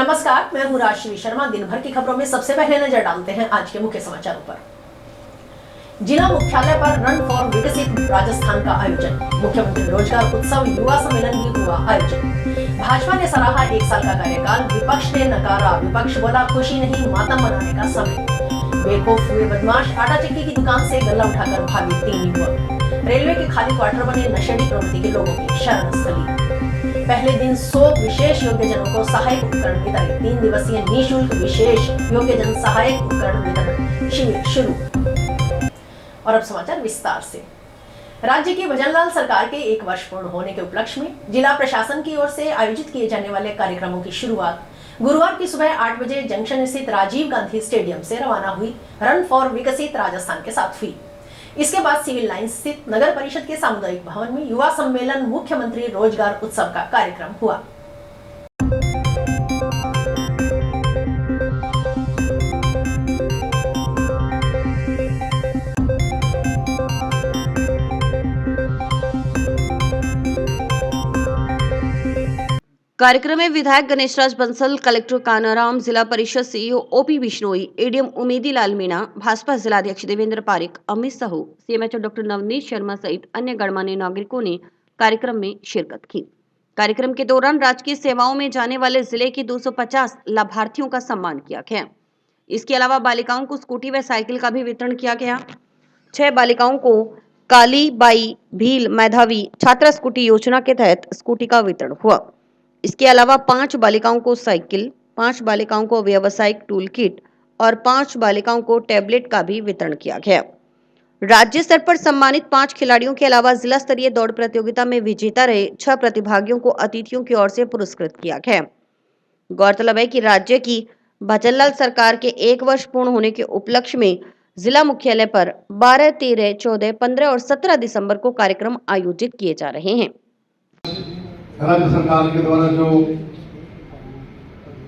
नमस्कार, मैं हूं राजश्री शर्मा। दिन भर की खबरों में सबसे पहले नजर डालते हैं आज के मुख्य समाचारों पर। जिला मुख्यालय पर रन फॉर विकसित राजस्थान का आयोजन, मुख्यमंत्री रोजगार उत्सव युवा सम्मेलन भी हुआ आयोजन। भाजपा ने सराहा 1 साल का कार्यकाल, विपक्ष ने नकारा। विपक्ष बोला खुशी नहीं, मातम मनाने का समय। बेवकूफ हुए बदमाश, आटा चक्की की दुकान से गल्ला उठाकर भागे 3 युवक। रेलवे के खाली क्वार्टर बने नशेड़ी प्रवृत्ति के लोगों की शरण स्थली। पहले दिन 100 विशेष योग्यजनों को सहायक उपकरण वितरित। 3 दिवसीय निःशुल्क विशेष योग्यजन सहायक उपकरण वितरण शिविर शुरू। और अब समाचार विस्तार से। राज्य की भजनलाल सरकार के 1 वर्ष पूर्ण होने के उपलक्ष्य में जिला प्रशासन की ओर से आयोजित किए जाने वाले कार्यक्रमों की शुरुआत गुरुवार की सुबह 8 बजे जंक्शन स्थित राजीव गांधी स्टेडियम से रवाना हुई रन फॉर विकसित राजस्थान के साथ हुई। इसके बाद सिविल लाइन स्थित नगर परिषद के सामुदायिक भवन में युवा सम्मेलन मुख्यमंत्री रोजगार उत्सव का कार्यक्रम हुआ। कार्यक्रम में विधायक गणेशराज बंसल, कलेक्टर कानाराम, जिला परिषद सीईओ ओपी बिश्नोई, एडीएम उमेदी लाल मीणा, भाजपा जिलाध्यक्ष देवेंद्र पारिक, अमित साहू, सीएमएचओ डॉक्टर नवनीत शर्मा सहित अन्य गणमान्य नागरिकों ने कार्यक्रम में शिरकत की। कार्यक्रम के दौरान राजकीय सेवाओं में जाने वाले जिले के 250 लाभार्थियों का सम्मान किया गया। इसके अलावा बालिकाओं को स्कूटी व साइकिल का भी वितरण किया गया। 6 बालिकाओं को काली बाई भील मेधावी छात्रा स्कूटी योजना के तहत स्कूटी का वितरण हुआ। इसके अलावा 5 बालिकाओं को साइकिल, 5 बालिकाओं को व्यावसायिक टूल किट और 5 बालिकाओं को टैबलेट का भी वितरण किया गया। राज्य स्तर पर सम्मानित 5 खिलाड़ियों के अलावा जिला स्तरीय दौड़ प्रतियोगिता में विजेता रहे 6 प्रतिभागियों को अतिथियों की ओर से पुरस्कृत किया गया। गौरतलब है कि राज्य की भजनलाल सरकार के 1 वर्ष पूर्ण होने के उपलक्ष्य में जिला मुख्यालय पर 12, 13, 14, 15 और 17 दिसंबर को कार्यक्रम आयोजित किए जा रहे हैं। राज्य सरकार के द्वारा जो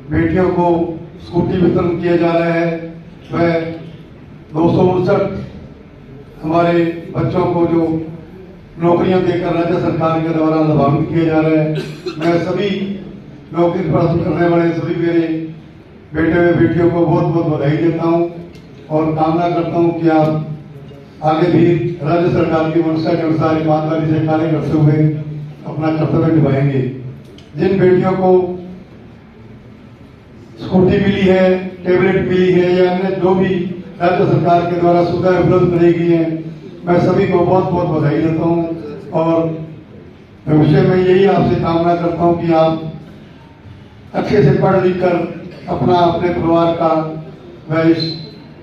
बेटियों को स्कूटी वितरण किया जा रहा है, वह 259 हमारे बच्चों को जो नौकरियां देकर राज्य सरकार के द्वारा लाभान्वित किया जा रहा है। मैं सभी नौकरी प्राप्त करने वाले सभी मेरे बेटे व बेटियों को बहुत बहुत बधाई देता हूं और कामना करता हूं कि आप आगे भी राज्य सरकार की मंशा के अनुसार ईमानदारी से कार्य करते हुए अपना कर्तव्य निभाएंगे। जिन बेटियों को स्कूटी मिली है, टैबलेट मिली है या अन्य जो भी राज्य सरकार के द्वारा सुविधाएं उपलब्ध कराई गई है, मैं सभी को बहुत बहुत बधाई देता हूं और भविष्य में यही आपसे कामना करता हूं कि आप अच्छे से पढ़ लिख कर अपने परिवार का व इस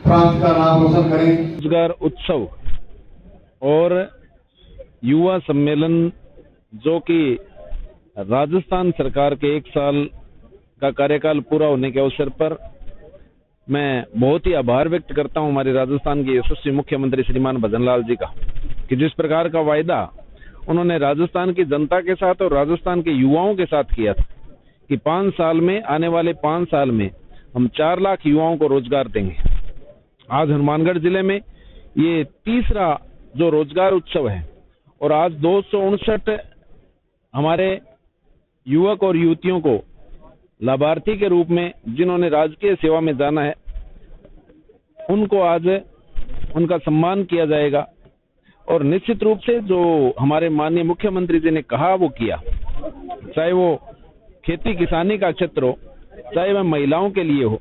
प्रांत का नाम रोशन करें। रोजगार उत्सव और युवा सम्मेलन जो कि राजस्थान सरकार के 1 साल का कार्यकाल पूरा होने के अवसर पर मैं बहुत ही आभार व्यक्त करता हूं हमारे राजस्थान के यशस्वी मुख्यमंत्री श्रीमान भजनलाल जी का, कि जिस प्रकार का वायदा उन्होंने राजस्थान की जनता के साथ और राजस्थान के युवाओं के साथ किया था कि 5 साल में, आने वाले 5 साल में हम 4 लाख युवाओं को रोजगार देंगे। आज हनुमानगढ़ जिले में ये 3रा जो रोजगार उत्सव है और आज 259 हमारे युवक और युवतियों को लाभार्थी के रूप में जिन्होंने राजकीय सेवा में जाना है, उनको आज उनका सम्मान किया जाएगा। और निश्चित रूप से जो हमारे माननीय मुख्यमंत्री जी ने कहा वो किया, चाहे वो खेती किसानी का क्षेत्र हो, चाहे वह महिलाओं के लिए हो,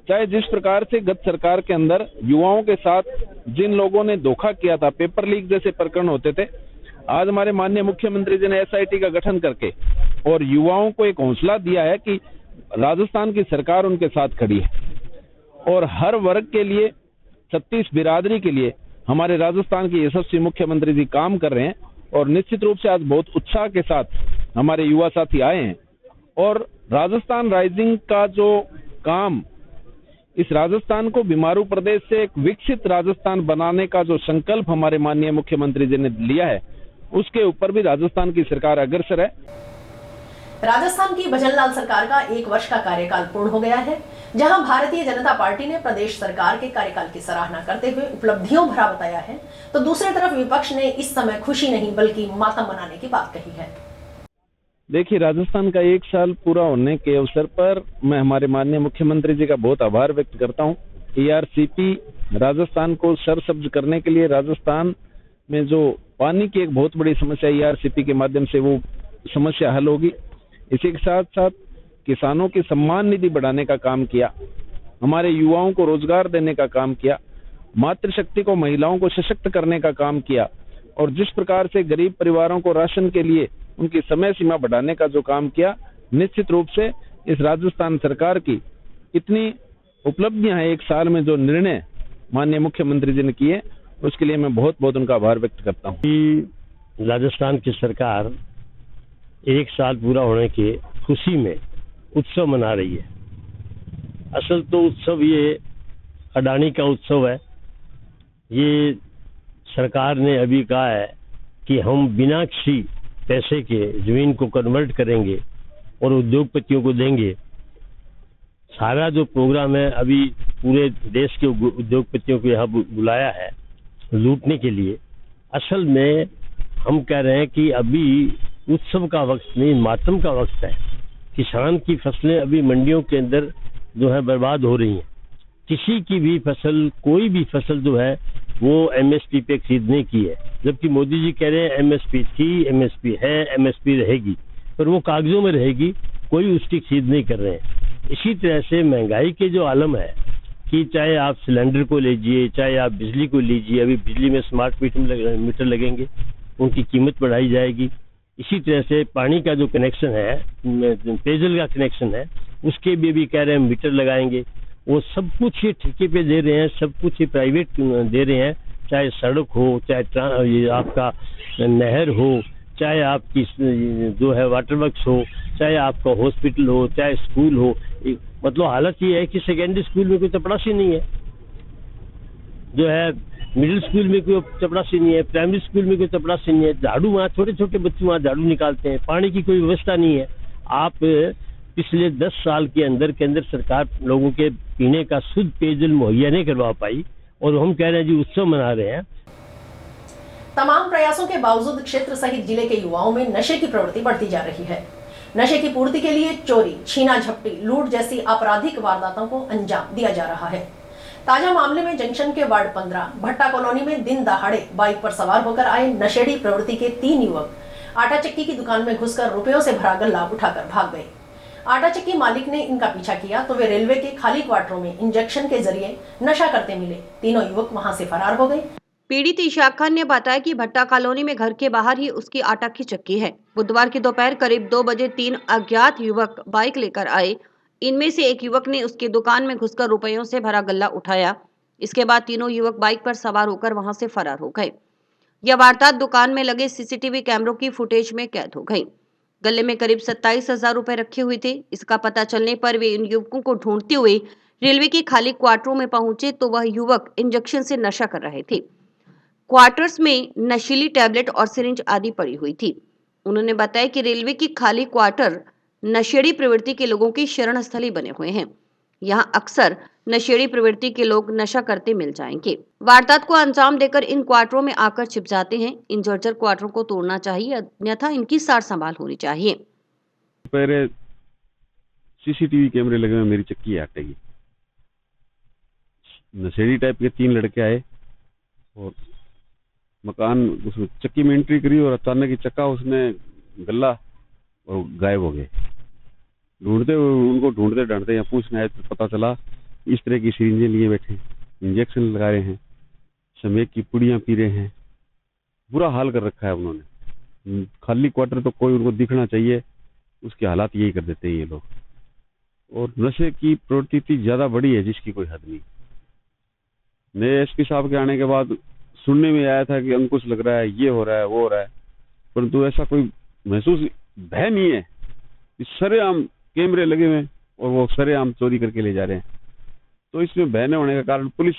चाहे जिस प्रकार से गत सरकार के अंदर युवाओं के साथ जिन लोगों ने धोखा किया था, पेपर लीक जैसे प्रकरण होते थे, आज हमारे माननीय मुख्यमंत्री जी ने एसआईटी का गठन करके और युवाओं को एक हौसला दिया है कि राजस्थान की सरकार उनके साथ खड़ी है और हर वर्ग के लिए, 36 बिरादरी के लिए हमारे राजस्थान के यशस्वी मुख्यमंत्री जी काम कर रहे हैं। और निश्चित रूप से आज बहुत उत्साह के साथ हमारे युवा साथी आए हैं और राजस्थान राइजिंग का जो काम, इस राजस्थान को बीमारू प्रदेश से एक विकसित राजस्थान बनाने का जो संकल्प हमारे माननीय मुख्यमंत्री जी ने लिया है, उसके ऊपर भी राजस्थान की सरकार अग्रसर है। राजस्थान की भजनलाल सरकार का 1 वर्ष का कार्यकाल पूर्ण हो गया है। जहां भारतीय जनता पार्टी ने प्रदेश सरकार के कार्यकाल की सराहना करते हुए उपलब्धियों भरा बताया है, तो दूसरी तरफ विपक्ष ने इस समय खुशी नहीं बल्कि मातम मनाने की बात कही है। देखिए, राजस्थान का 1 साल पूरा होने के अवसर पर मैं हमारे माननीय मुख्यमंत्री जी का बहुत आभार व्यक्त करता हूँ। ईआरसीपी राजस्थान को सरसब्ज करने के लिए, राजस्थान में जो पानी की एक बहुत बड़ी समस्या ईआरसीपी के माध्यम से वो समस्या हल होगी। इसी के साथ साथ किसानों की सम्मान निधि बढ़ाने का काम किया, हमारे युवाओं को रोजगार देने का काम किया, मातृशक्ति को, महिलाओं को सशक्त करने का काम किया, और जिस प्रकार से गरीब परिवारों को राशन के लिए उनकी समय सीमा बढ़ाने का जो काम किया, निश्चित रूप से इस राजस्थान सरकार की इतनी उपलब्धियां हैं 1 साल में, जो निर्णय माननीय मुख्यमंत्री जी ने किए, उसके लिए मैं बहुत बहुत उनका आभार व्यक्त करता हूँ। कि राजस्थान की सरकार 1 साल पूरा होने के खुशी में उत्सव मना रही है। असल तो उत्सव ये अडानी का उत्सव है। ये सरकार ने अभी कहा है कि हम बिना किसी पैसे के जमीन को कन्वर्ट करेंगे और उद्योगपतियों को देंगे। सारा जो प्रोग्राम है अभी पूरे देश के उद्योगपतियों को यहाँ बुलाया है लूटने के लिए। असल में हम कह रहे हैं कि अभी उत्सव का वक्त नहीं, मातम का वक्त है। किसान की फसलें अभी मंडियों के अंदर जो है बर्बाद हो रही हैं। किसी की भी फसल, कोई भी फसल जो है वो एमएसपी पे खरीदने की है, जबकि मोदी जी कह रहे हैं एमएसपी थी, एमएसपी है, एमएसपी रहेगी, पर वो कागजों में रहेगी, कोई उसकी खरीद नहीं कर रहे हैं। इसी तरह से महंगाई के जो आलम है कि चाहे आप सिलेंडर को लीजिए, चाहे आप बिजली को लीजिए, अभी बिजली में स्मार्ट मीटर लगेंगे, उनकी कीमत बढ़ाई जाएगी। इसी तरह से पानी का जो कनेक्शन है, पेयजल का कनेक्शन है, उसके भी कह रहे हैं मीटर लगाएंगे। वो सब कुछ ये ठेके पे दे रहे हैं, सब कुछ ये प्राइवेट दे रहे हैं, चाहे सड़क हो, चाहे ये आपका नहर हो, चाहे आपकी जो है वाटर वर्क्स हो, चाहे आपका हॉस्पिटल हो, चाहे स्कूल हो। मतलब हालत ये है कि सेकेंडरी स्कूल में कोई चपरासी नहीं है, जो है मिडिल स्कूल में कोई चपरासी नहीं है, प्राइमरी स्कूल में कोई चपरासी नहीं है। झाड़ू वहाँ छोटे छोटे बच्चे वहाँ झाड़ू निकालते हैं। पानी की कोई व्यवस्था नहीं है। आप पिछले 10 साल के अंदर सरकार लोगों के पीने का शुद्ध पेयजल मुहैया नहीं करवा पाई, और हम कह रहे हैं जी उत्सव मना रहे हैं। तमाम प्रयासों के बावजूद क्षेत्र सहित जिले के युवाओं में नशे की प्रवृत्ति बढ़ती जा रही है। नशे की पूर्ति के लिए चोरी, छीना झपटी, लूट जैसी आपराधिक वारदातों को अंजाम दिया जा रहा है। ताजा मामले में जंक्शन के वार्ड 15 भट्टा कॉलोनी में दिन दहाड़े बाइक पर सवार होकर आए नशेड़ी प्रवृत्ति के 3 युवक आटा चक्की की दुकान में घुसकर रुपयों से भरा गल्ला उठाकर भाग गए। आटा चक्की मालिक ने इनका पीछा किया तो वे रेलवे के खाली क्वार्टरों में इंजेक्शन के जरिए नशा करते मिले। तीनों युवक वहां से फरार हो गए। पीड़ित ईशा खान ने बताया कि भट्टा कॉलोनी में घर के बाहर ही उसकी आटा की चक्की है। बुधवार की दोपहर करीब 2 बजे 3 अज्ञात युवक बाइक लेकर आए। इनमें से एक युवक ने उसकी दुकान में घुसकर रुपयों से भरा गल्ला उठाया। इसके बाद तीनों युवक बाइक पर सवार होकर वहां से फरार हो गए। यह वारदात दुकान में लगे सीसीटीवी कैमरों की फुटेज में कैद हो गई। गले में करीब 27,000 रुपए रखे हुए थे। इसका पता चलने पर वे इन युवकों को ढूंढते हुए रेलवे के खाली क्वार्टरों में पहुंचे तो वह युवक इंजेक्शन से नशा कर रहे थे। क्वार्टर्स में नशीली टैबलेट और सिरिंज आदि पड़ी हुई थी। उन्होंने बताया कि रेलवे की खाली क्वार्टर नशेड़ी प्रवृत्ति के लोगों की शरण स्थली बने हुए हैं। यहां अक्सर नशेड़ी प्रवृत्ति के लोग नशा करते मिल जाएंगे। वारदात को अंजाम देकर इन क्वार्टरों में आकर छिप जाते हैं। इन जर्जर क्वार्टरों को तोड़ना चाहिए, अन्यथा इनकी सार संभाल होनी चाहिए। पहले सीसीटीवी कैमरे लगे हुए मेरी चक्की है आटे की। नशेड़ी टाइप के 3 लड़के आए और मकान उसमें चक्की में एंट्री करी और अचानक ही चक्का उसने गल्ला और गायब हो गए। उनको ढूंढते यहाँ पूछने आए तो पता चला इस तरह की सिरिंजें लिए बैठे, इंजेक्शन लगा रहे हैं, समेक की पुड़ियां पी रहे हैं। बुरा हाल कर रखा है उन्होंने। खाली क्वार्टर तो कोई उनको दिखना चाहिए, उसके हालात यही कर देते हैं ये लोग। और नशे की प्रवृत्ति ज्यादा बड़ी है जिसकी कोई हद नहीं। नए एसपी साहब के आने के बाद सुनने में आया था कि अंकुश लग रहा है, ये हो रहा है, वो हो रहा है, परंतु ऐसा कोई महसूस भय नहीं है। सरेआम कैमरे लगे हुए और वो सरेआम चोरी करके ले जा रहे हैं। तो इसमें भय न होने का कारण, पुलिस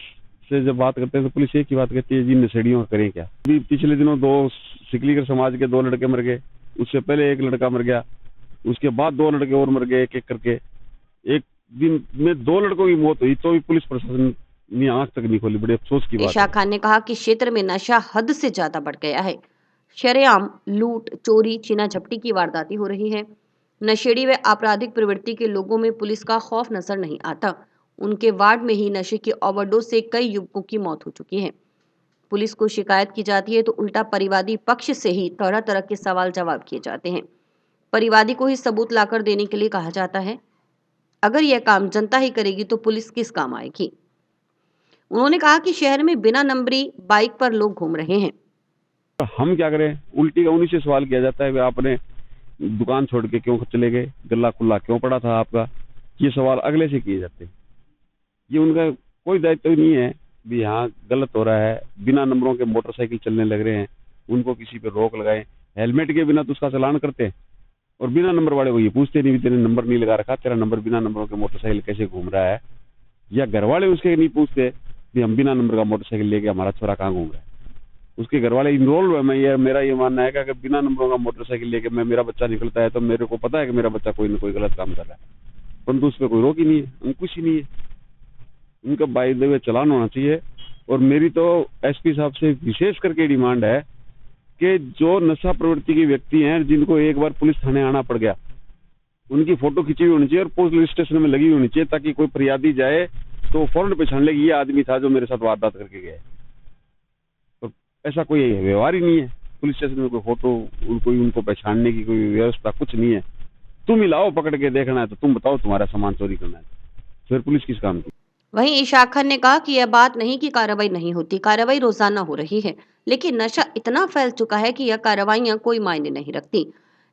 से जब बात करते हैं तो पुलिस एक ही बात कहती है जी नशेड़ियों का करें क्या। अभी पिछले दिनों 2 सिकलीगर समाज के 2 लड़के मर गए, उससे पहले 1 लड़का मर गया, उसके बाद 2 लड़के और मर गए एक करके। एक दिन में 2 लड़कों की मौत हुई तो भी पुलिस प्रशासन ने आंख तक नहीं खोली। बड़े अफसोस की बात है। ईशा खान ने कहा कि क्षेत्र में नशा हद से ज्यादा बढ़ गया है। शरेआम लूट, चोरी, छीना झपटी की वारदातें हो रही है। नशेड़ी व आपराधिक प्रवृत्ति के लोगों में पुलिस का खौफ नजर नहीं आता। उनके वार्ड में ही नशे के ओवरडोज से कई युवकों की मौत हो चुकी है। पुलिस को शिकायत की जाती है तो उल्टा परिवादी पक्ष से ही तरह तरह के सवाल जवाब किए जाते हैं। परिवादी को ही सबूत लाकर देने के लिए कहा जाता है। अगर यह काम जनता ही करेगी तो पुलिस किस काम आएगी। उन्होंने कहा कि शहर में बिना नंबरी बाइक पर लोग घूम रहे हैं। हम क्या करें, उल्टी का उन्हीं से सवाल किया जाता है, वे आपने दुकान छोड़ के क्यों चले गए, गला खुला क्यों पड़ा था आपका, ये सवाल अगले से किए जाते हैं। ये उनका कोई दायित्व नहीं है भी यहाँ गलत हो रहा है। बिना नंबरों के मोटरसाइकिल चलने लग रहे हैं, उनको किसी पे रोक लगाए। हेलमेट के बिना तो उसका चालान करते हैं, और बिना नंबर वाले को ये पूछते नहीं भी तेरे नंबर नहीं लगा रखा, तेरा नंबर बिना नंबरों के मोटरसाइकिल कैसे घूम रहा है। या घर वाले उसके नहीं पूछते भी हम बिना नंबर का मोटरसाइकिल लेके हमारा छोरा कहाँ घूम रहा है। उसके घर वाले इन्वॉल्व है। मेरा ये मानना है कि अगर बिना नंबरों का मोटरसाइकिल लेके मेरा बच्चा निकलता है तो मेरे को पता है कि मेरा बच्चा कोई ना कोई गलत काम कर रहा है, परंतु उस पर कोई रोक ही नहीं है, अंकुश ही नहीं है। उनका बाय द वे चालान होना चाहिए। और मेरी तो एसपी साहब से विशेष करके डिमांड है कि जो नशा प्रवृत्ति के व्यक्ति हैं, जिनको एक बार पुलिस थाने आना पड़ गया, उनकी फोटो खींची हुई होनी चाहिए और पुलिस स्टेशन में लगी होनी चाहिए, ताकि कोई फरियादी जाए तो फौरन पहचान लेगी ये आदमी था जो मेरे साथ वारदात करके गया। तो ऐसा कोई व्यवहार ही नहीं है पुलिस स्टेशन में, कोई फोटो कोई उनको पहचानने की कोई व्यवस्था कुछ नहीं है। तुम ही लाओ, पकड़ के देखना है तो तुम बताओ तुम्हारा सामान चोरी करना है, फिर पुलिस किस काम की। वहीं इशाक खान ने कहा कि यह बात नहीं कि कार्रवाई नहीं होती, कार्रवाई रोजाना हो रही है, लेकिन नशा इतना फैल चुका है कि यह कार्रवाइयां कोई मायने नहीं रखती।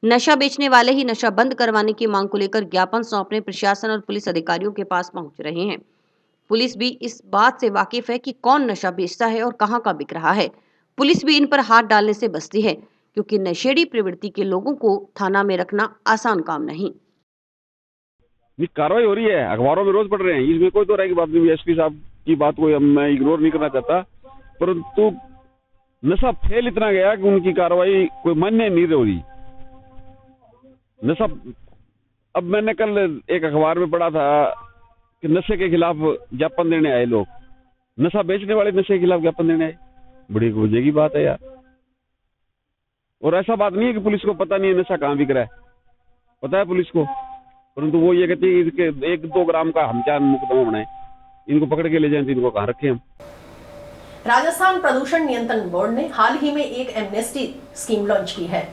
नशा बेचने वाले ही नशा बंद करवाने की मांग को लेकर ज्ञापन सौंपने प्रशासन और पुलिस अधिकारियों के पास पहुंच रहे हैं। पुलिस भी इस बात से वाकिफ है कि कौन नशा बेचता है और कहां का बिक रहा है। पुलिस भी इन पर हाथ डालने से बचती है, क्योंकि नशेड़ी प्रवृत्ति के लोगों को थाना में रखना आसान काम नहीं। ये कार्रवाई हो रही है, अखबारों में रोज पढ़ रहे हैं, इसमें कोई तो राय की बात नहीं। एसपी साहब की बात को मैं इग्नोर नहीं करना चाहता, परंतु नशा फैल इतना गया कि उनकी कार्रवाई कोई मान्य नहीं हो रही। नशा, अब मैंने कल एक अखबार में पढ़ा था कि नशे के खिलाफ ज्ञापन देने आए लोग, नशा बेचने वाले नशे के खिलाफ ज्ञापन देने आए। बड़ी गुर्जे की बात है यार। और ऐसा बात नहीं है कि पुलिस को पता नहीं है नशा कहाँ बिक रहा है, पता है पुलिस को, परंतु वो ये कहती है इसके 1-2 ग्राम का हम क्या मुकदमा बनाए, इनको पकड़ के ले जाए तो इनको कहाँ रखें हम। राजस्थान प्रदूषण नियंत्रण बोर्ड ने हाल ही में एक एमनेस्टी स्कीम लॉन्च की है।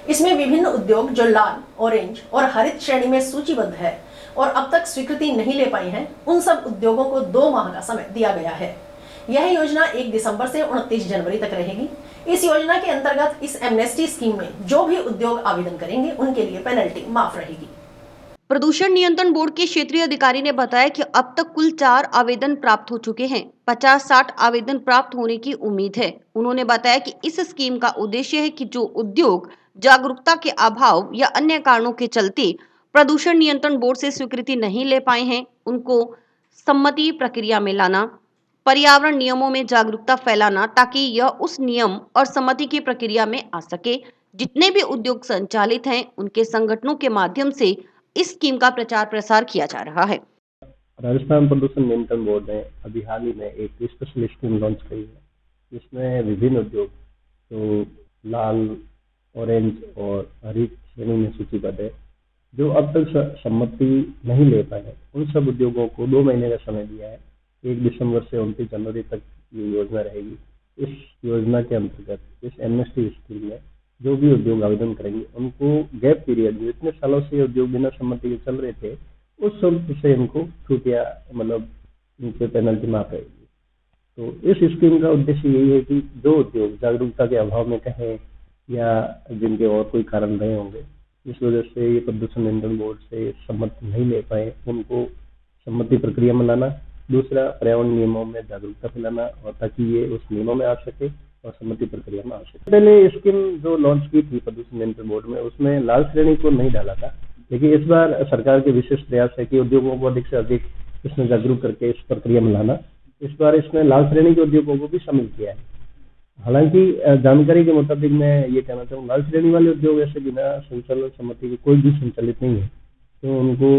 इसमें विभिन्न उद्योग जो लाल, ऑरेंज और हरित श्रेणी में सूचीबद्ध है और अब तक स्वीकृति नहीं ले पाई हैं, उन सब उद्योगों को 2 माह का समय दिया गया है। यह योजना 1 दिसंबर से 29 जनवरी तक रहेगी। इस योजना के अंतर्गत इस एमनेस्टी स्कीम में जो भी उद्योग आवेदन करेंगे उनके लिए पेनल्टी माफ रहेगी। प्रदूषण नियंत्रण बोर्ड के क्षेत्रीय अधिकारी ने बताया कि अब तक कुल 4 आवेदन प्राप्त हो चुके हैं। 50-60 आवेदन प्राप्त होने की उम्मीद है। उन्होंने बताया कि इस स्कीम का उद्देश्य है कि जो उद्योग जागरूकता के अभाव या अन्य कारणों के चलते प्रदूषण नियंत्रण बोर्ड से स्वीकृति नहीं ले पाए हैं, उनको सम्मति प्रक्रिया में लाना, पर्यावरण नियमों में जागरूकता फैलाना, ताकि यह उस नियम और सम्मति की प्रक्रिया में आ सके। जितने भी उद्योग संचालित हैं, उनके संगठनों के माध्यम से इस स्कीम का प्रचार प्रसार किया जा रहा है। राजस्थान प्रदूषण नियंत्रण बोर्ड ने अभी हाल ही में एक स्पेशल स्कीम लॉन्च की है, जिसमें विभिन्न उद्योग जो लाल, ऑरेंज और हरित श्रेणी में सूचीबद्ध है, जो अब तक सम्मति नहीं ले पाए, उन सब उद्योगों को 2 महीने का समय दिया है। 1 दिसंबर से 29 जनवरी तक ये योजना रहेगी। इस योजना के अंतर्गत इस एमनेस्टी स्कीम में जो भी उद्योग आवेदन करेंगे उनको गैप पीरियड में, इतने सालों से उद्योग बिना सम्मति के चल रहे थे, उस सब से इनको छूटिया मतलब इनके पेनल्टी माफ रहेगी। तो इस स्कीम का उद्देश्य यही है कि जो उद्योग जागरूकता के अभाव में कहें या जिनके और कोई कारण रहे होंगे, इस वजह से ये प्रदूषण नियंत्रण बोर्ड से सम्मति नहीं ले पाए, उनको सम्मति प्रक्रिया में लाना। दूसरा, पर्यावरण नियमों में जागरूकता फैलाना, और ताकि ये उस नियमों में आ सके और सम्मति प्रक्रिया में आ सके। पहले स्कीम जो लॉन्च की थी प्रदूषण नियंत्रण बोर्ड में, उसमें लाल श्रेणी को नहीं डाला था, लेकिन इस बार सरकार के विशेष प्रयास है कि उद्योगों को अधिक से अधिक इसमें जागरूक करके इस प्रक्रिया में लाना। इस बार इसमें लाल श्रेणी के उद्योगों को भी शामिल किया है। हालांकि जानकारी के मुताबिक मैं ये कहना चाहूँ, लाल श्रेणी वाले उद्योग ऐसे बिना संचालन सम्मति के कोई भी संचालित नहीं है, तो उनको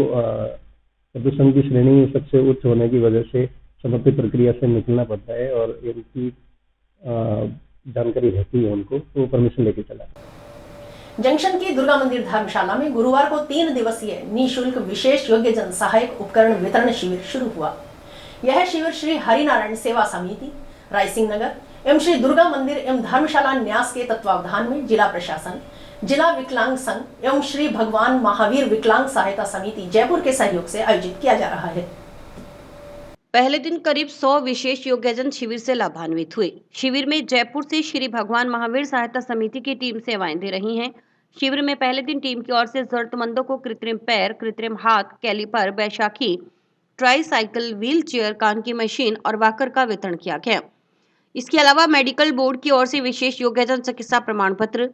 प्रदूषण की श्रेणी सबसे उच्च होने की वजह से सम्मति प्रक्रिया से निकलना पड़ता है और इनकी जानकारी रहती है उनको, तो वो परमिशन लेके चला। जंक्शन की दुर्गा मंदिर धर्मशाला में गुरुवार को 3 दिवसीय निःशुल्क विशेष योग्यजन सहायक उपकरण वितरण शिविर शुरू हुआ। यह शिविर श्री हरिनारायण सेवा समिति रायसिंह नगर एवं श्री दुर्गा मंदिर एवं धर्मशाला न्यास के तत्वावधान में जिला प्रशासन, जिला विकलांग संघ एवं श्री भगवान महावीर विकलांग सहायता समिति जयपुर के सहयोग से आयोजित किया जा रहा है। पहले दिन करीब 100 विशेष योग्यजन शिविर से लाभान्वित हुए। शिविर में जयपुर से श्री भगवान महावीर सहायता समिति की टीम सेवाएं दे रही है। शिविर में पहले दिन टीम की ओर से जरूरतमंदों को कृत्रिम पैर, कृत्रिम हाथ, कैलिपर, बैशाखी, ट्राईसाइकिल, व्हील चेयर, कान की मशीन और वॉकर का वितरण किया गया। इसके अलावा मेडिकल बोर्ड की ओर से विशेष योग्यजन चिकित्सा प्रमाण पत्र,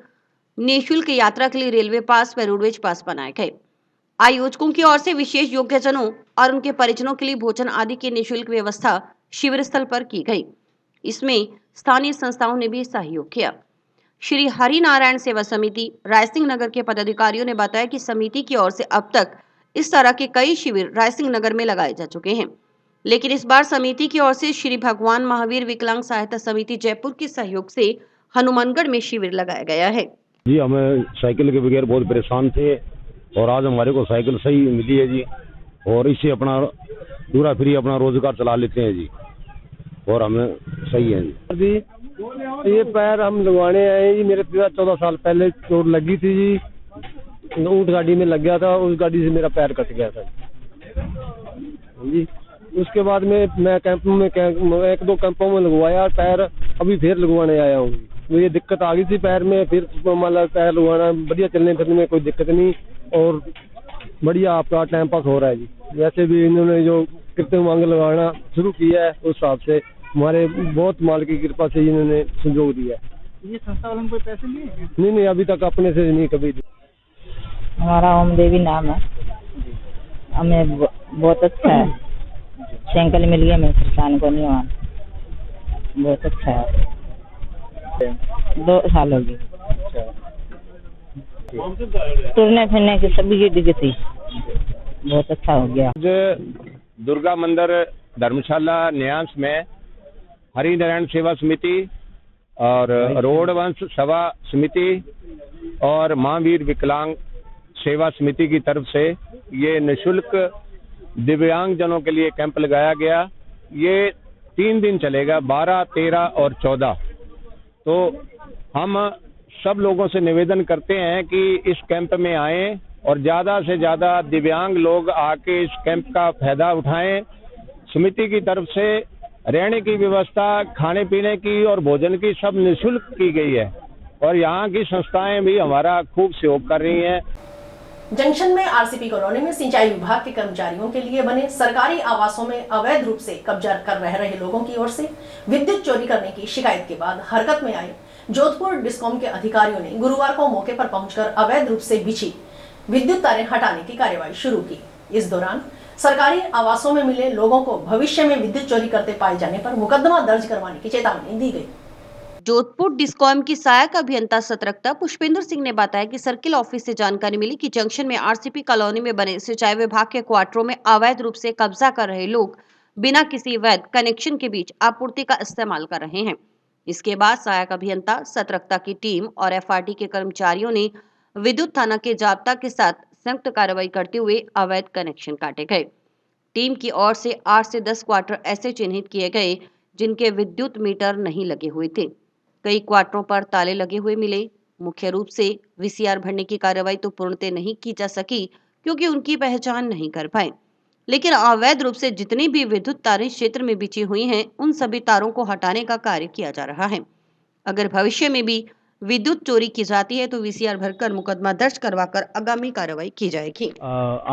निःशुल्क यात्रा के लिए रेलवे पास व रोडवेज पास बनाए गए। आयोजकों की ओर से विशेष योग्यजनों और उनके परिजनों के लिए भोजन आदि की निःशुल्क व्यवस्था शिविर स्थल पर की गई। इसमें स्थानीय संस्थाओं ने भी सहयोग किया। श्री हरिनारायण सेवा समिति रायसिंह नगर के पदाधिकारियों ने बताया कि समिति की ओर से अब तक इस तरह के कई शिविर रायसिंह नगर में लगाए जा चुके हैं, लेकिन इस बार समिति की ओर से श्री भगवान महावीर विकलांग सहायता समिति जयपुर के सहयोग से हनुमानगढ़ में शिविर लगाया गया है। जी, हमें साइकिल के बगैर बहुत परेशान थे और आज हमारे को साइकिल सही मिली है जी, और इससे अपना पूरा फ्री अपना रोजगार चला लेते हैं जी, और हमें सही है जी। ये पैर हम लगवाने आए जी, मेरे 14 साल पहले चोट लगी थी जी, ऊँट गाड़ी में लग गया था, उस गाड़ी से मेरा पैर कट गया था जी। उसके बाद में मैं कैंपों में 1-2 कैंपों में लगवाया पैर, अभी फिर लगवाने आया हूँ। तो ये दिक्कत आ गई थी पैर में, फिर मतलब पैर लगवाना बढ़िया, चलने फिरने में कोई दिक्कत नहीं और बढ़िया आपका टाइम पास हो रहा है जी। वैसे भी इन्होंने जो कृत्रिम अंग लगाना शुरू किया है उस हिसाब से हमारे बहुत माल की कृपा से इन्होंने सहयोग दिया है। ये संस्था वालों को पैसे लिए? नहीं, अभी तक अपने से नहीं कभी। हमारा ओम देवी नाम है, हमें बहुत अच्छा है, साइकिल मिल गया, मैं परेशान को नहीं हुआ, बहुत अच्छा है। 2 साल हो गए, तुरने फिरने की सभी दिक्कत थी, बहुत अच्छा हो गया। दुर्गा मंदिर धर्मशाला न्यास में हरिनारायण सेवा समिति और रोड वंश सभा समिति और महावीर विकलांग सेवा समिति की तरफ से ये निःशुल्क दिव्यांग जनों के लिए कैंप लगाया गया। ये 3 दिन चलेगा, 12, 13 और 14। तो हम सब लोगों से निवेदन करते हैं कि इस कैंप में आएं और ज़्यादा से ज़्यादा दिव्यांग लोग आके इस कैंप का फायदा उठाएं। समिति की तरफ से रहने की व्यवस्था, खाने पीने की और भोजन की सब निःशुल्क की गई है और यहाँ की संस्थाएं भी हमारा खूब सहयोग कर रही हैं। जंक्शन में आरसीपी कॉलोनी में सिंचाई विभाग के कर्मचारियों के लिए बने सरकारी आवासों में अवैध रूप से कब्जा कर रह रहे लोगों की ओर से विद्युत चोरी करने की शिकायत के बाद हरकत में आए जोधपुर डिस्कॉम के अधिकारियों ने गुरुवार को मौके पर पहुंचकर अवैध रूप से बिछी विद्युत तारें हटाने की कार्यवाही शुरू की। इस दौरान सरकारी आवासों में मिले लोगों को भविष्य में विद्युत चोरी करते पाए जाने पर मुकदमा दर्ज करवाने की चेतावनी दी गई। जोधपुर डिस्कॉम की सहायक अभियंता सतर्कता पुष्पेंद्र सिंह ने बताया कि सर्किल ऑफिस से जानकारी मिली कि जंक्शन में आरसीपी कॉलोनी में बने सिंचाई विभाग के क्वार्टरों में अवैध रूप से कब्जा कर रहे लोग बिना किसी वैध कनेक्शन के बीच आपूर्ति का इस्तेमाल कर रहे हैं। इसके बाद सहायक अभियंता सतर्कता की टीम और एफआरटी के कर्मचारियों ने विद्युत थाना के जाब्ता के साथ संयुक्त कार्रवाई करते हुए अवैध कनेक्शन काटे गए। टीम की ओर से 8 से 10 क्वार्टर ऐसे चिन्हित किए गए जिनके विद्युत मीटर नहीं लगे हुए थे। कई क्वार्टरों पर ताले लगे हुए मिले। मुख्य रूप से वीसीआर भरने की कार्रवाई तो पूर्णतः नहीं की जा सकी क्योंकि उनकी पहचान नहीं कर पाए, लेकिन अवैध रूप से जितनी भी विद्युत तारें क्षेत्र में बिछी हुई हैं उन सभी तारों को हटाने का कार्य किया जा रहा है। अगर भविष्य में भी विद्युत चोरी की जाती है तो वीसीआर भरकर मुकदमा दर्ज करवाकर आगामी कार्रवाई की जाएगी।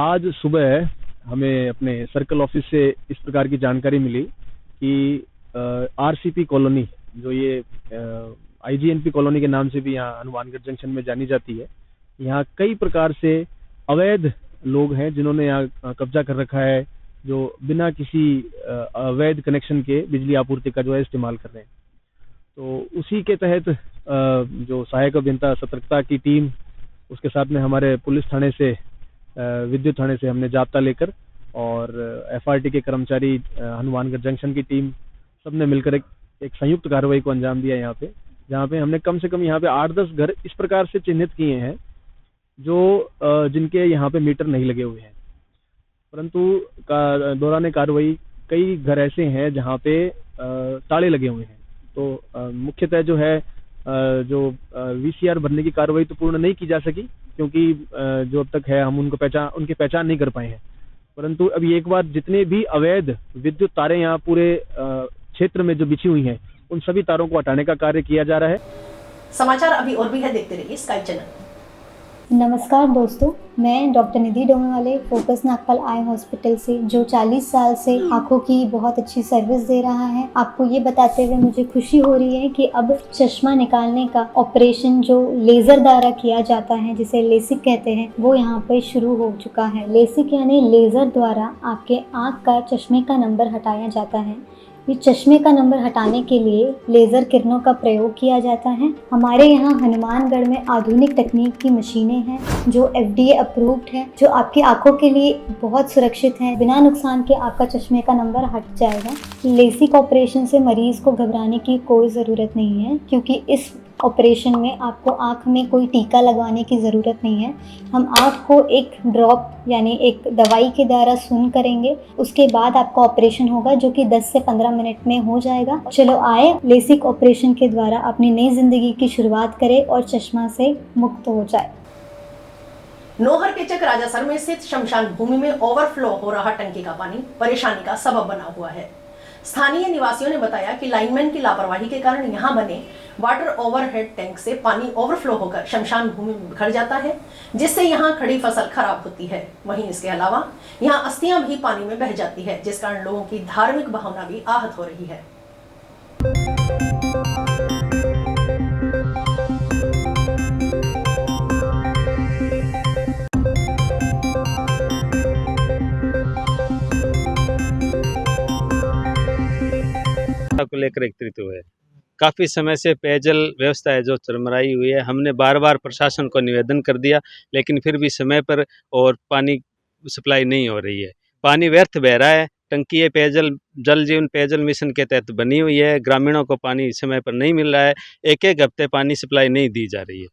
आज सुबह हमें अपने सर्कल ऑफिस से इस प्रकार की जानकारी मिली कि आरसीपी कॉलोनी, जो ये आईजीएनपी कॉलोनी के नाम से भी यहाँ हनुमानगढ़ जंक्शन में जानी जाती है, यहाँ कई प्रकार से अवैध लोग हैं जिन्होंने यहाँ कब्जा कर रखा है, जो बिना किसी अवैध कनेक्शन के बिजली आपूर्ति का जो है इस्तेमाल कर रहे हैं। तो उसी के तहत जो सहायक अभियंता सतर्कता की टीम, उसके साथ में हमारे पुलिस थाने से, विद्युत थाने से हमने जाब्ता लेकर और एफआरटी के कर्मचारी, हनुमानगढ़ जंक्शन की टीम, सबने मिलकर एक संयुक्त कार्रवाई को अंजाम दिया यहाँ पे, जहाँ पे हमने कम से कम यहाँ पे 8-10 घर इस प्रकार से चिन्हित किए हैं जो जिनके यहाँ पे मीटर नहीं लगे हुए हैं, परंतु दौरान कार्रवाई कई घर ऐसे हैं जहाँ पे ताले लगे हुए हैं। तो मुख्यतः जो है जो VCR भरने की कार्रवाई तो पूर्ण नहीं की जा सकी, क्योंकि जो अब तक है हम उनकी पहचान नहीं कर पाए हैं। परंतु अभी एक बार जितने भी अवैध विद्युत तारें यहाँ पूरे क्षेत्र में जो बिछी हुई हैं, उन सभी तारों को हटाने का कार्य किया जा रहा है। समाचार अभी और भी है, देखते रहिए स्काई चैनल। नमस्कार दोस्तों, मैं डॉक्टर निधि डोमेवाले फोकस नागपाल आई हॉस्पिटल से, जो 40 साल से आँखों की बहुत अच्छी सर्विस दे रहा है। आपको ये बताते हुए मुझे खुशी हो रही है कि अब चश्मा निकालने का ऑपरेशन जो लेज़र द्वारा किया जाता है, जिसे लेसिक कहते हैं, वो यहाँ पर शुरू हो चुका है। लेसिक यानी लेज़र द्वारा आपके आँख का चश्मे का नंबर हटाया जाता है। ये चश्मे का नंबर हटाने के लिए लेज़र किरणों का प्रयोग किया जाता है। हमारे यहाँ हनुमानगढ़ में आधुनिक तकनीक की मशीनें हैं जो FDA अप्रूव्ड है, जो आपकी आंखों के लिए बहुत सुरक्षित है। बिना नुकसान के आपका चश्मे का नंबर हट जाएगा। लेसिक ऑपरेशन से मरीज को घबराने की कोई ज़रूरत नहीं है, क्योंकि इस ऑपरेशन में आपको आँख में कोई टीका लगवाने की ज़रूरत नहीं है। हम आँख को एक ड्रॉप यानी एक दवाई के द्वारा सून करेंगे, उसके बाद आपका ऑपरेशन होगा, जो कि 10 से 15 मिनट में हो जाएगा। चलो आए, लेसिक ऑपरेशन के द्वारा अपनी नई ज़िंदगी की शुरुआत करें और चश्मा से मुक्त हो जाए। नोहर के चक राजासर में स्थित शमशान भूमि में ओवरफ्लो हो रहा टंकी का पानी परेशानी का सबब बना हुआ है। स्थानीय निवासियों ने बताया कि लाइनमैन की लापरवाही के कारण यहां बने वाटर ओवरहेड टैंक से पानी ओवरफ्लो होकर शमशान भूमि में बिखर जाता है, जिससे यहां खड़ी फसल खराब होती है। वहीं इसके अलावा यहां अस्थियां भी पानी में बह जाती है, जिस कारण लोगों की धार्मिक भावना भी आहत हो रही है। को लेकर एकत्रित हुए हैं। काफ़ी समय से पेयजल व्यवस्था है जो चरमराई हुई है। हमने बार बार प्रशासन को निवेदन कर दिया, लेकिन फिर भी समय पर और पानी सप्लाई नहीं हो रही है। पानी व्यर्थ बह रहा है। टंकी पेयजल जल जीवन पेयजल मिशन के तहत बनी हुई है। ग्रामीणों को पानी समय पर नहीं मिल रहा है। एक हफ्ते पानी सप्लाई नहीं दी जा रही है।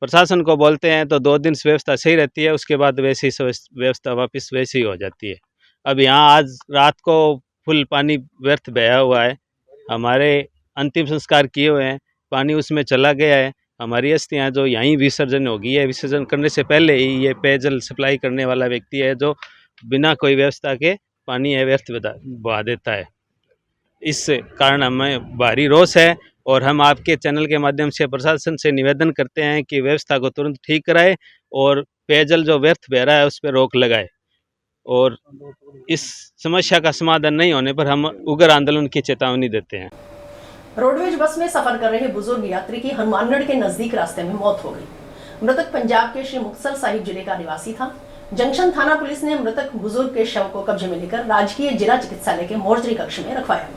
प्रशासन को बोलते हैं तो 2 दिन से व्यवस्था सही रहती है, उसके बाद वैसी व्यवस्था वापस वैसी हो जाती है। अब यहाँ आज रात को फुल पानी व्यर्थ बहा हुआ है। हमारे अंतिम संस्कार किए हुए हैं, पानी उसमें चला गया है। हमारी अस्थियाँ जो यहीं विसर्जन होगी है, विसर्जन करने से पहले ही ये पेयजल सप्लाई करने वाला व्यक्ति है जो बिना कोई व्यवस्था के पानी है व्यर्थ बहा देता है। इस कारण हमें भारी रोष है और हम आपके चैनल के माध्यम से प्रशासन से निवेदन करते हैं कि व्यवस्था को तुरंत ठीक कराए और पेयजल जो व्यर्थ बह रहा है उस पर रोक लगाए। और इस समस्या का समाधान नहीं होने पर हम उग्र आंदोलन की चेतावनी देते हैं। रोडवेज बस में सफर कर रहे बुजुर्ग यात्री की हनुमानगढ़ के नजदीक रास्ते में मौत हो गई। मृतक पंजाब के श्री मुक्तसर साहिब जिले का निवासी था। जंक्शन थाना पुलिस ने मृतक बुजुर्ग के शव को कब्जे में लेकर राजकीय जिला चिकित्सालय के मोर्चरी कक्ष में रखवाया।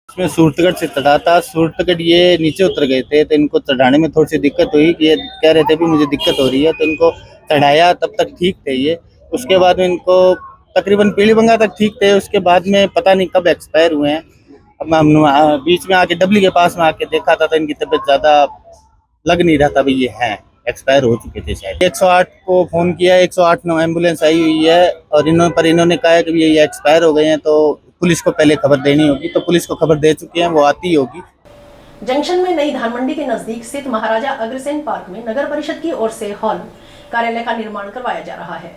इसमें सूरतगढ़ से चढ़ा था। सूरतगढ़ ये नीचे उतर गए थे, तो इनको चढ़ाने में थोड़ी सी दिक्कत हुई कि ये कह रहे थे भी मुझे दिक्कत हो रही है, तो इनको चढ़ाया। तब तक ठीक थे ये। उसके बाद में इनको तकरीबन पीलीबंगा तक ठीक थे। उसके बाद में पता नहीं कब एक्सपायर हुए हैं। अब हम बीच में आके डबली के पास में आके देखा था तो इनकी तबीयत ज़्यादा लग नहीं रहा था भाई ये हैं एक्सपायर हो चुके थे शायद। 108 को फ़ोन किया, 108 एम्बुलेंस आई हुई है और इन्होंने कहा है कि ये एक्सपायर हो गए हैं, तो पुलिस को पहले खबर देनी होगी। तो पुलिस को खबर दे चुके हैं, वो आती होगी। जंक्शन में नई धान मंडी के नजदीक स्थित महाराजा अग्रसेन पार्क में नगर परिषद की ओर से हॉल कार्यालय का निर्माण करवाया जा रहा है।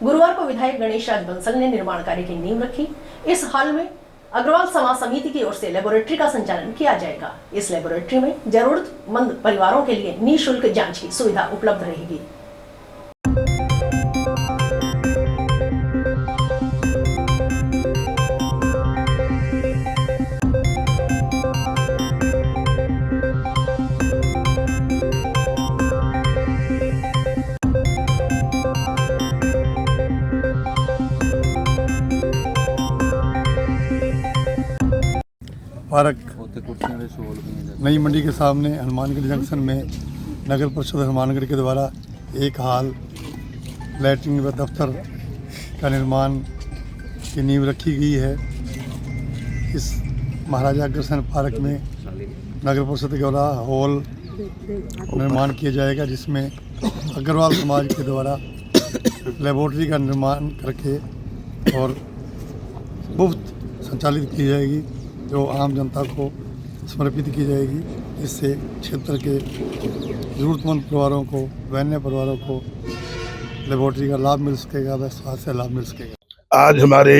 गुरुवार को विधायक गणेश राज बंसल ने निर्माण कार्य की नींव रखी। इस हॉल में अग्रवाल समाज समिति की ओर से लेबोरेटरी का संचालन किया जाएगा। इस लेबोरेटरी में जरूरतमंद परिवारों के लिए निःशुल्क जांच की सुविधा उपलब्ध रहेगी। पार्क नई मंडी के सामने हनुमानगढ़ जंक्शन में नगर परिषद हनुमानगढ़ के द्वारा एक हाल, लैट्रिन व दफ्तर का निर्माण की नींव रखी गई है। इस महाराजा अग्रसेन पार्क में नगर परिषद के द्वारा हॉल निर्माण किया जाएगा, जिसमें अग्रवाल समाज के द्वारा लेबोरेटरी का निर्माण करके और मुफ्त संचालित की जाएगी, जो आम जनता को समर्पित की जाएगी। इससे क्षेत्र के ज़रूरतमंद परिवारों को, वन्य परिवारों को लेबोरेटरी का लाभ मिल सकेगा व स्वास्थ्य लाभ मिल सकेगा। आज हमारे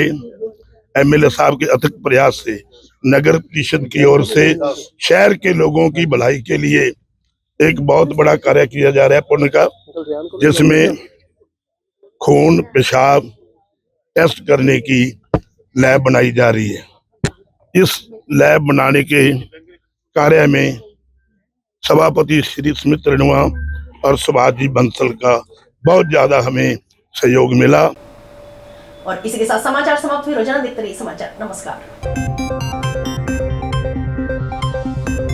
एमएलए साहब के अथक प्रयास से नगर परिषद की ओर से शहर के लोगों की भलाई के लिए एक बहुत बड़ा कार्य किया जा रहा है पुण्य का, जिसमें खून पेशाब टेस्ट करने की लैब बनाई जा रही है। इस लैब बनाने के कार्य में सभापति श्री स्मित रेणुआ और सुभाष जी बंसल का बहुत ज्यादा हमें सहयोग मिला। और इसी के साथ समाचार समाप्त हुए। रोजाना देखते रहिए समाचार। नमस्कार।